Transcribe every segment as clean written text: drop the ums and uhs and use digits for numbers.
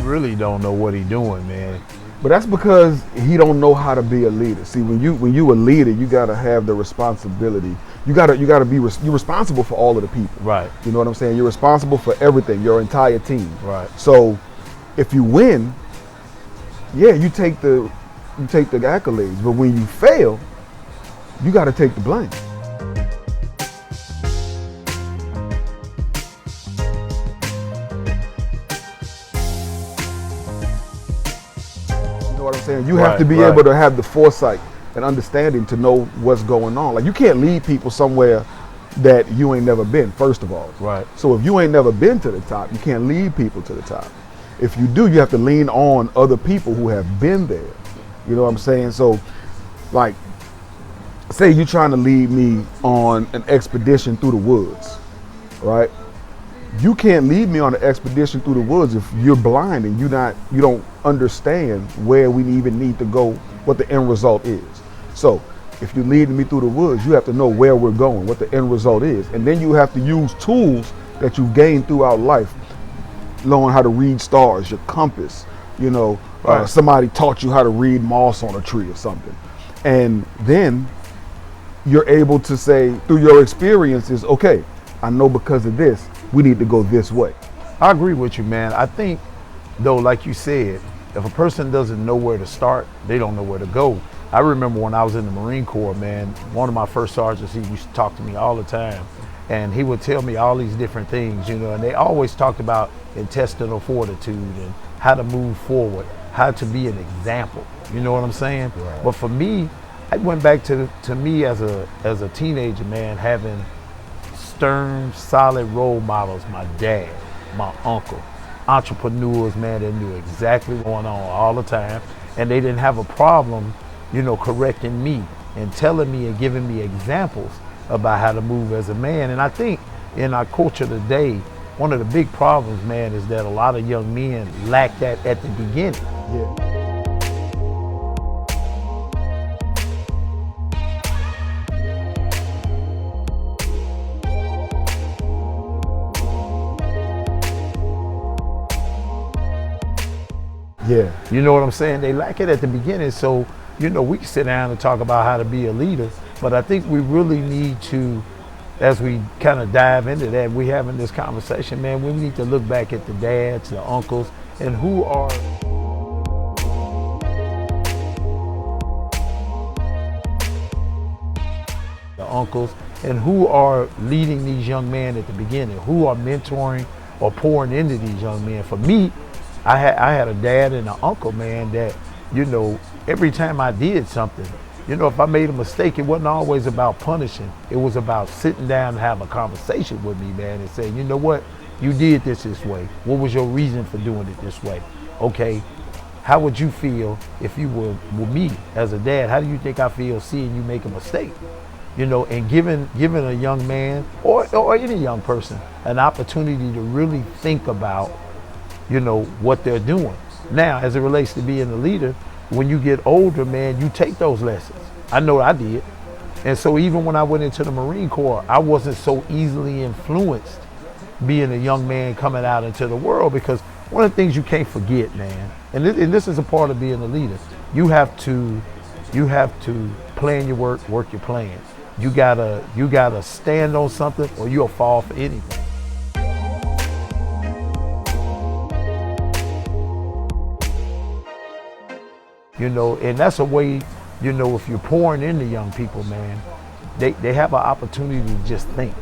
really don't know what he's doing, man. But that's because he don't know how to be a leader. See, when you a leader, you gotta have the responsibility. You gotta be you're responsible for all of the people. Right. You know what I'm saying? You're responsible for everything, your entire team. Right. So, if you win, yeah, you take the accolades. But when you fail, you got to take the blame. You know what I'm saying? You have to be able to have the foresight and understanding to know what's going on. Like, you can't lead people somewhere that you ain't never been, first of all. Right. So if you ain't never been to the top, you can't lead people to the top. If you do, you have to lean on other people who have been there. You know what I'm saying? So, like, say you're trying to lead me on an expedition through the woods, right? You can't lead me on an expedition through the woods if you're blind and you don't understand where we even need to go, what the end result is. So if you're leading me through the woods, you have to know where we're going, what the end result is. And then you have to use tools that you've gained throughout life, knowing how to read stars, your compass, you know, somebody taught you how to read moss on a tree or something. And then you're able to say through your experiences, okay, I know because of this, we need to go this way. I agree with you, man. I think, though, like you said, if a person doesn't know where to start, they don't know where to go. I remember when I was in the Marine Corps, man, one of my first sergeants, he used to talk to me all the time. And he would tell me all these different things, you know, and they always talked about intestinal fortitude and how to move forward, how to be an example. You know what I'm saying? Right. But for me, I went back to me as a teenager, man, having stern, solid role models, my dad, my uncle, entrepreneurs, man, that knew exactly what's going on all the time. And they didn't have a problem, you know, correcting me and telling me and giving me examples about how to move as a man. And I think in our culture today, one of the big problems, man, is that a lot of young men lack that at the beginning. Yeah. Yeah. You know what I'm saying? They lack it at the beginning. So, you know, we can sit down and talk about how to be a leader, but I think we really need to, as we kind of dive into that, we having this conversation, man, we need to look back at the dads, the uncles, and who are the uncles, and who are leading these young men at the beginning, who are mentoring or pouring into these young men. For me, I had a dad and an uncle, man, that, you know, every time I did something, you know, if I made a mistake, it wasn't always about punishing. It was about sitting down and having a conversation with me, man, and saying, you know what, you did this way. What was your reason for doing it this way? Okay, how would you feel if you were with me as a dad? How do you think I feel seeing you make a mistake? You know, and giving a young man or any young person an opportunity to really think about, you know, what they're doing. Now, as it relates to being a leader, when you get older, man, you take those lessons. I know I did. And so even when I went into the Marine Corps, I wasn't so easily influenced being a young man coming out into the world, because one of the things you can't forget, man, and this is a part of being a leader, you have to plan your work your plan. You gotta stand on something or you'll fall for anything. You know, and that's a way, you know, if you're pouring into young people, man, they have an opportunity to just think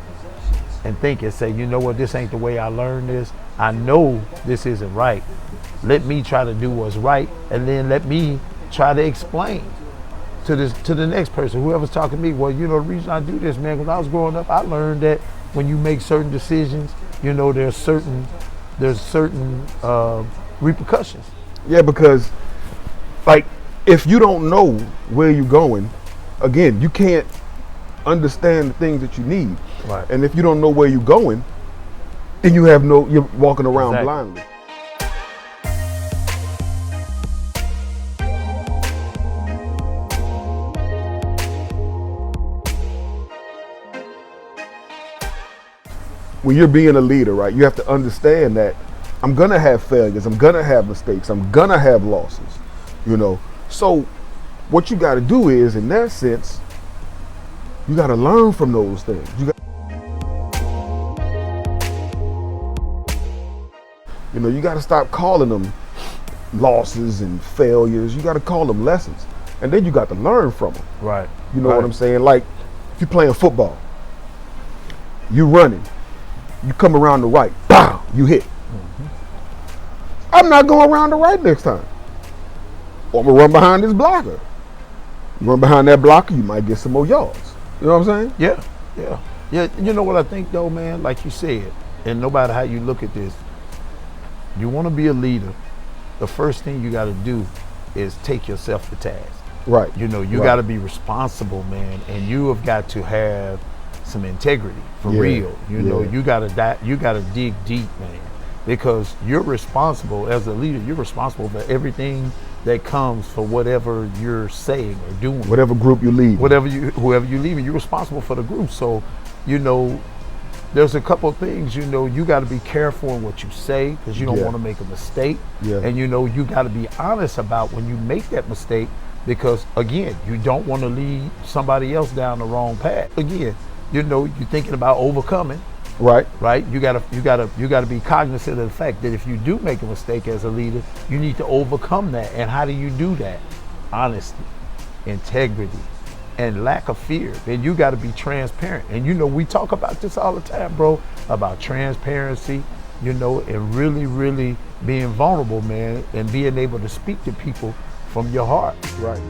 and say, you know what, this ain't the way I learned this. I know this isn't right. Let me try to do what's right, and then let me try to explain to the next person, whoever's talking to me, well, you know, the reason I do this, man, because I was growing up, I learned that when you make certain decisions, you know, there's certain repercussions. Yeah, because, like, if you don't know where you're going, again, you can't understand the things that you need. Right. And if you don't know where you're going, then you're walking around blindly. When you're being a leader, right, you have to understand that I'm gonna have failures. I'm gonna have mistakes. I'm gonna have losses. You know. So what you got to do is, in that sense, you got to learn from those things. You got to stop calling them losses and failures. You got to call them lessons, and then you got to learn from them. Right. You know what I'm saying? Like, if you're playing football, you running, you come around the right, bow, you hit. I'm not going around the right next time. Or I'm gonna run behind this blocker. You run behind that blocker, you might get some more yards. You know what I'm saying? Yeah. You know what I think though, man? Like you said, and no matter how you look at this, you want to be a leader. The first thing you got to do is take yourself to task. Right. You got to be responsible, man, and you have got to have some integrity for real. You got to dig deep, man, because you're responsible as a leader. You're responsible for everything that comes for whatever you're saying or doing. Whatever group you lead. Whoever you leave, you're responsible for the group. So, there's a couple of things, you got to be careful in what you say, because you don't want to make a mistake. And you got to be honest about when you make that mistake, because again, you don't want to lead somebody else down the wrong path. Again, you're thinking about overcoming. Right. You gotta be cognizant of the fact that if you do make a mistake as a leader, you need to overcome that. And how do you do that? Honesty, integrity, and lack of fear. Then you gotta be transparent. And we talk about this all the time, bro, about transparency, and really, really being vulnerable, man, and being able to speak to people from your heart. Right.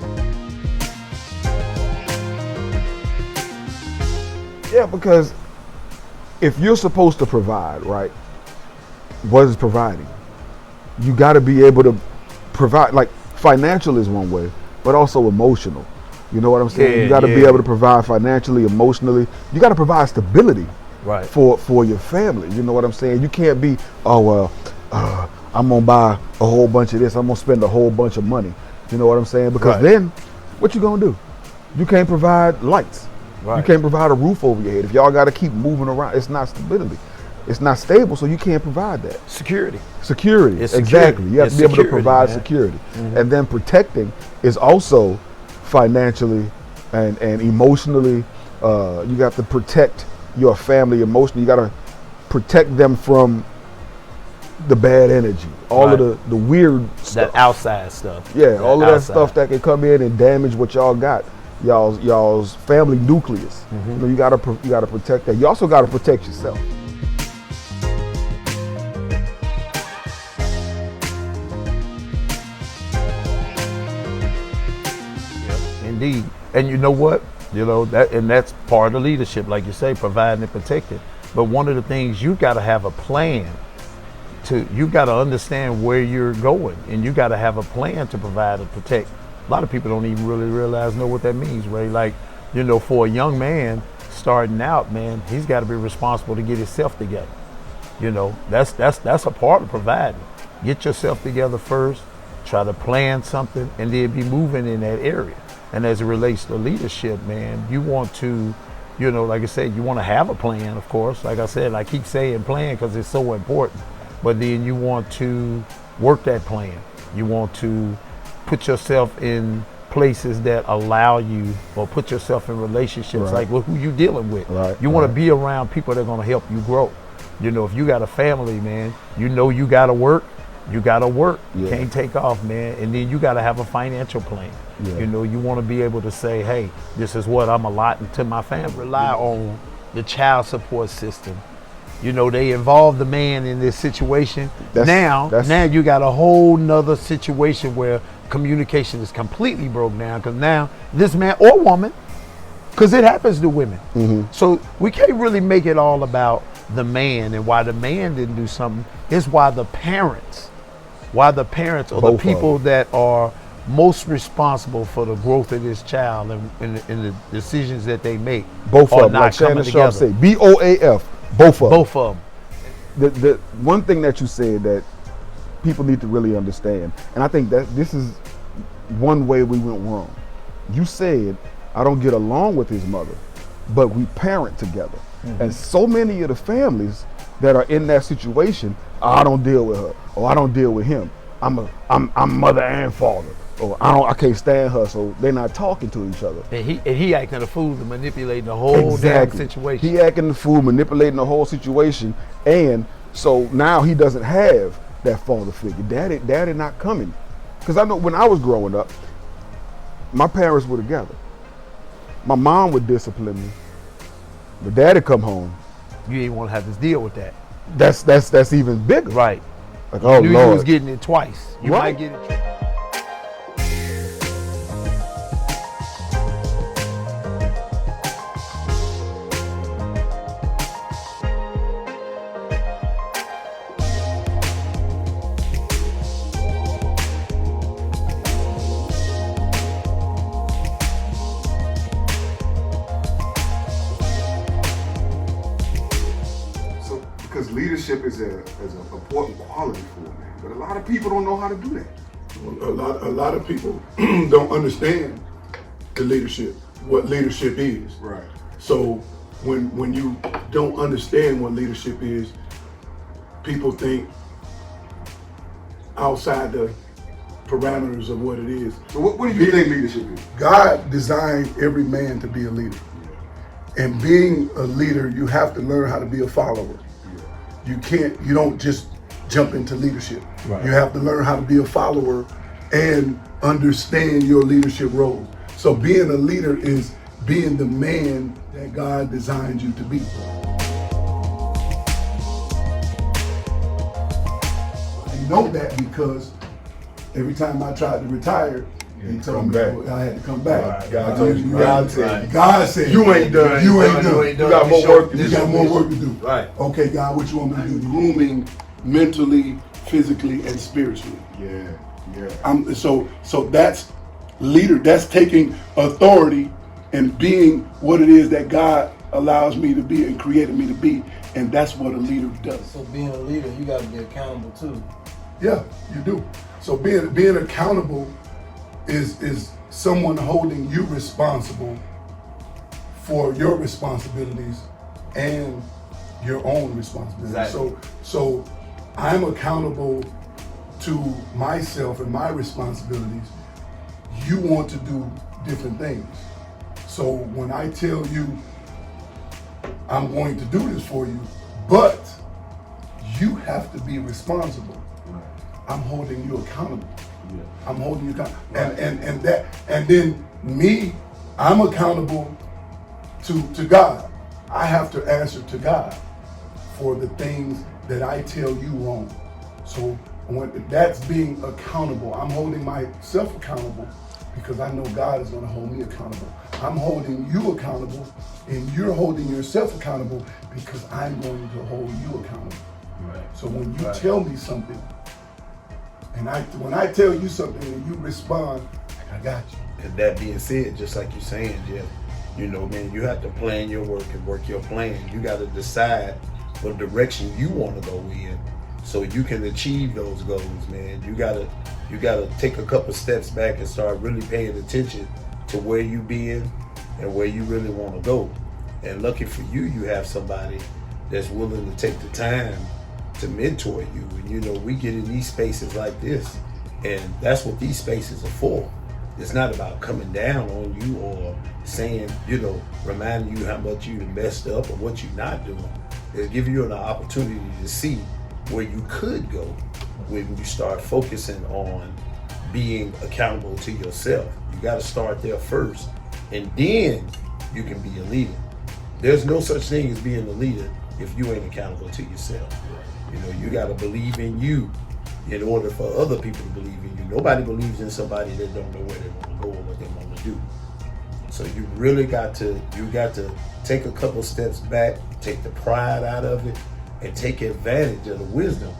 Yeah, because if you're supposed to provide, right, what is providing? You got to be able to provide, like, financial is one way, but also emotional. You know what I'm saying? You got to be able to provide financially, emotionally. You got to provide stability for your family. You know what I'm saying? You can't be, I'm going to buy a whole bunch of this. I'm going to spend a whole bunch of money. You know what I'm saying? Because then what you going to do? You can't provide lights. You can't provide a roof over your head. If y'all got to keep moving around, it's not stability. It's not stable, so you can't provide that. Security. Exactly. You have to be able to provide security. And then protecting is also financially and emotionally. You got to protect your family emotionally. You got to protect them from the bad energy, all of the weird stuff. That outside stuff. Yeah, all of that stuff that can come in and damage what y'all got. Y'all's family nucleus. You gotta protect that. You also gotta protect yourself. Indeed. And you know what? That's part of leadership, like you say, providing and protecting. But one of the things, you gotta have a plan. You gotta understand where you're going, and you gotta have a plan to provide and protect. A lot of people don't even really know what that means, right? Like, for a young man starting out, man, he's got to be responsible to get himself together. That's a part of providing. Get yourself together first, try to plan something, and then be moving in that area. And as it relates to leadership, man, you want to, like I said, you want to have a plan, of course. Like I said, I keep saying plan because it's so important. But then you want to work that plan. You want to put yourself in places that allow you, or put yourself in relationships like with who you dealing with. You want to be around people that are going to help you grow. If you got a family, man, you got to work. You got to work. You can't take off, man. And then you got to have a financial plan. You want to be able to say, hey, this is what I'm allotting to my family. Rely on the child support system. They involve the man in this situation. Now you got a whole nother situation where communication is completely broke down, because now this man or woman, because it happens to women. So we can't really make it all about the man and why the man didn't do something. It's why the parents or the people that are most responsible for the growth of this child and the decisions that they make are not coming together. Say BOAF. Both of them. The one thing that you said that people need to really understand, and I think that this is one way we went wrong. You said, I don't get along with his mother, but we parent together. And so many of the families that are in that situation, I don't deal with her, or I don't deal with him. I'm mother and father, or I can't stand her, so they're not talking to each other. And he acting a fool to manipulate the whole damn situation. He acting the fool, manipulating the whole situation, and so now he doesn't have that father figure. Daddy not coming. Because I know when I was growing up, my parents were together. My mom would discipline me, but daddy come home. You ain't want to have to deal with that. That's even bigger. Right. Like, oh you Lord. You was getting it twice. You Right. might get it. Because leadership is an important quality for a man, but a lot of people don't know how to do that. A lot of people don't understand the leadership, what leadership is. Right. So when you don't understand what leadership is, people think outside the parameters of what it is. So what do you think leadership is? God designed every man to be a leader. And being a leader, you have to learn how to be a follower. You don't just jump into leadership. Right. You have to learn how to be a follower and understand your leadership role. So being a leader is being the man that God designed you to be. I know that because every time I tried to retire, he told me I had to come back. God said, God said, you ain't done. You ain't done. You got more work to do. You got more work to do. Right. Okay, God, what you want me to do? Grooming mentally, physically, and spiritually. Yeah. So that's leader. That's taking authority and being what it is that God allows me to be and created me to be, and that's what a leader does. So being a leader, you got to be accountable too. Yeah, you do. So being accountable is someone holding you responsible for your responsibilities and your own responsibilities. Exactly. So I'm accountable to myself and my responsibilities. You want to do different things. So when I tell you I'm going to do this for you, but you have to be responsible. Right. I'm holding you accountable. Yeah. I'm holding you accountable. Right. And then me, I'm accountable to God. I have to answer to God for the things that I tell you wrong. So when that's being accountable, I'm holding myself accountable because I know God is going to hold me accountable. I'm holding you accountable and you're holding yourself accountable because I'm going to hold you accountable. Right. So when you tell me something, and when I tell you something and you respond, I got you. And that being said, just like you're saying, Jeff, you know, man, you have to plan your work and work your plan. You got to decide what direction you want to go in so you can achieve those goals, man. You gotta take a couple steps back and start really paying attention to where you been and where you really want to go. And lucky for you, you have somebody that's willing to take the time to mentor you. And you know, we get in these spaces like this, and that's what these spaces are for. It's not about coming down on you or saying, you know, reminding you how much you messed up or what you're not doing. It's giving you an opportunity to see where you could go when you start focusing on being accountable to yourself. You got to start there first, and then you can be a leader. There's no such thing as being a leader if you ain't accountable to yourself. You know, you got to believe in you in order for other people to believe in you. Nobody believes in somebody that don't know where they want to go or what they want to do. So you really got to take a couple steps back, take the pride out of it, and take advantage of the wisdom,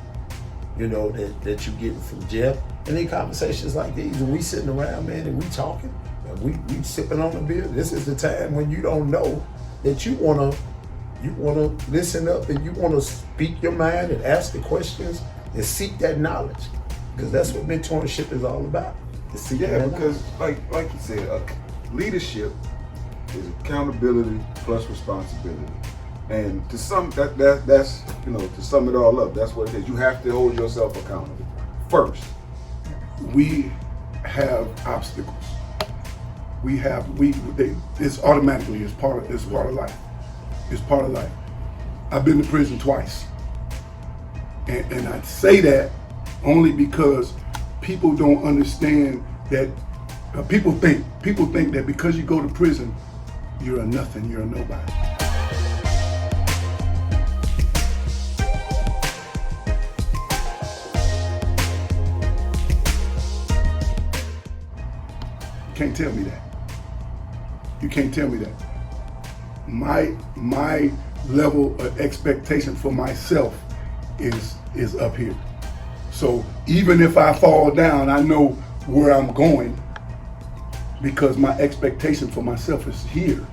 you know, that you getting from Jeff. And in conversations like these, and we sitting around, man, and we talking, and we sipping on a beer. This is the time when you don't know that you wanna listen up and you wanna speak your mind and ask the questions and seek that knowledge, because that's what mentorship is all about. Yeah, because like you said, leadership is accountability plus responsibility. And to sum that's to sum it all up, that's what it is. You have to hold yourself accountable first. We have obstacles. It's automatically, it's part of life. It's part of life. I've been to prison twice. And I say that only because people don't understand that people think that because you go to prison, you're a nothing, you're a nobody. You can't tell me that. You can't tell me that. My level of expectation for myself is up here. So even if I fall down, I know where I'm going because my expectation for myself is here.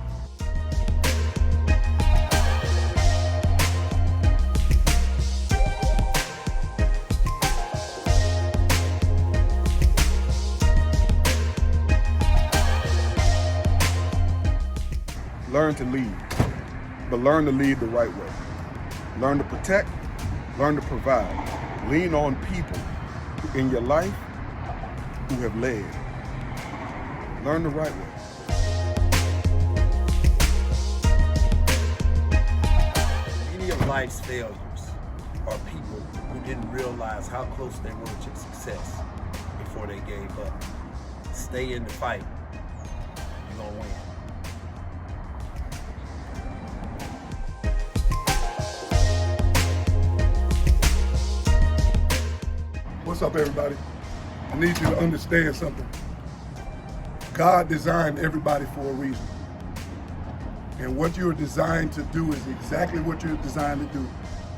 Learn to lead, but learn to lead the right way. Learn to protect, learn to provide. Lean on people in your life who have led. Learn the right way. Many of life's failures are people who didn't realize how close they were to success before they gave up. Stay in the fight. You're gonna win. What's up, everybody? I need you to understand something. God designed everybody for a reason. And what you're designed to do is exactly what you're designed to do.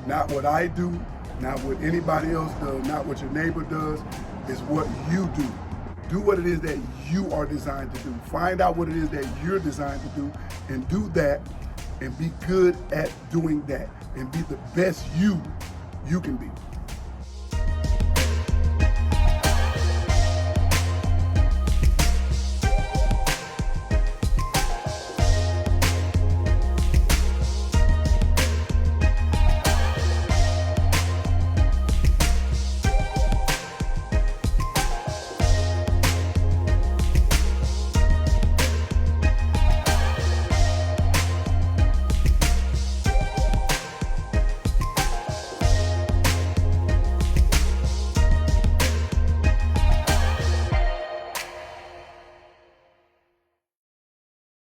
Not what I do, not what anybody else does, not what your neighbor does, is what you do. Do what it is that you are designed to do. Find out what it is that you're designed to do and do that and be good at doing that and be the best you can be.